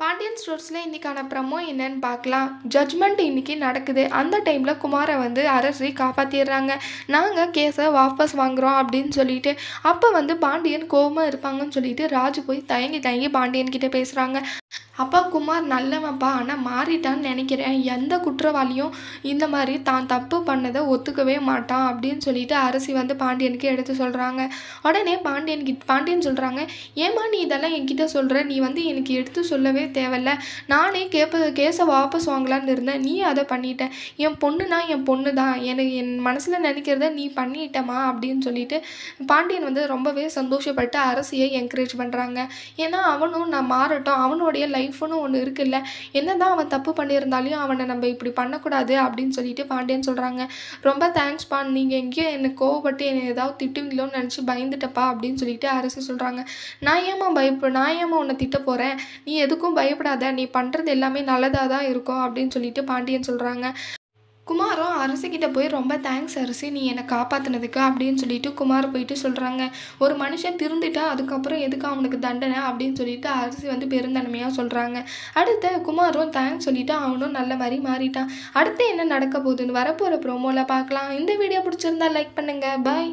பாண்டியன் ஸ்டோர்ஸில் இன்றைக்கான ப்ரமோ என்னன்னு பார்க்கலாம். ஜட்ஜ்மெண்ட் இன்றைக்கி நடக்குது. அந்த டைமில் குமாரை வந்து அரசி காப்பாற்றிடுறாங்க. நாங்கள் கேஸை வாபஸ் வாங்குகிறோம் அப்படின்னு சொல்லிட்டு. அப்போ வந்து பாண்டியன் கோவமாக இருப்பாங்கன்னு சொல்லிட்டு ராஜு போய் தயங்கி தயங்கி பாண்டியன் கிட்டே பேசுகிறாங்க. அப்பா குமார் நல்லவன்ப்பா, ஆனால் மாறிட்டான்னு நினைக்கிறேன். எந்த குற்றவாளியும் இந்த மாதிரி தான் தப்பு பண்ணதை ஒத்துக்கவே மாட்டான் அப்படின்னு சொல்லிட்டு அரசி வந்து பாண்டியனுக்கு எடுத்து சொல்கிறாங்க. உடனே பாண்டியன் சொல்கிறாங்க, ஏம்மா நீ இதெல்லாம் என்கிட்ட சொல்கிற? நீ வந்து எனக்கு எடுத்து சொல்லவே தேவையில்ல. நானே கேஸை வாபஸ் வாங்கலான்னு இருந்தேன், நீ அதை பண்ணிட்ட. என் பொண்ணுனா என் பொண்ணு தான், எனக்கு என் மனசில் நினைக்கிறத நீ பண்ணிட்டமா அப்படின்னு சொல்லிட்டு பாண்டியன் வந்து ரொம்பவே சந்தோஷப்பட்டு அரசியை என்கரேஜ் பண்ணுறாங்க. ஏன்னா அவனும் நான் மாறட்டும், அவனுடைய லைஃப்னு ஒன்று இருக்குல்ல, என்னதான் அவன் தப்பு பண்ணியிருந்தாலும் அவனை நம்ம இப்படி பண்ணக்கூடாது அப்படின்னு சொல்லிட்டு பாண்டியன் சொல்கிறாங்க. ரொம்ப தேங்க்ஸ்ப்பா, நீங்கள் எங்கேயோ என்னை கோவப்பட்டு என்னை ஏதாவது திட்டுவீங்களோன்னு நினச்சி பயந்துட்டப்பா அப்படின்னு சொல்லிட்டு அரசு சொல்கிறாங்க. நான் ஏமா உன்னை திட்ட போகிறேன், நீ எதுக்கும் பயப்படாத, நீ பண்ணுறது எல்லாமே நல்லதாக தான் இருக்கும் அப்படின்னு சொல்லிட்டு பாண்டியன் சொல்கிறாங்க. குமாரும் அரசிக்கிட்ட போய் ரொம்ப தேங்க்ஸ் அரசி, நீ என்னை காப்பாற்றினதுக்கு அப்படின்னு சொல்லிட்டு குமார் போயிட்டு சொல்கிறாங்க. ஒரு மனுஷன் திருந்திட்டா அதுக்கப்புறம் எதுக்கு அவனுக்கு தண்டனை அப்படின்னு சொல்லிட்டு அரசி வந்து பெருந்தன்மையாக சொல்கிறாங்க. அடுத்து குமாரும் தேங்க்ஸ் சொல்லிவிட்டு அவனும் நல்ல மாதிரி மாறிட்டான். அடுத்து என்ன நடக்க போகுதுன்னு வரப்போகிற ப்ரோமோவில் பார்க்கலாம். இந்த வீடியோ பிடிச்சிருந்தா லைக் பண்ணுங்கள். பாய்.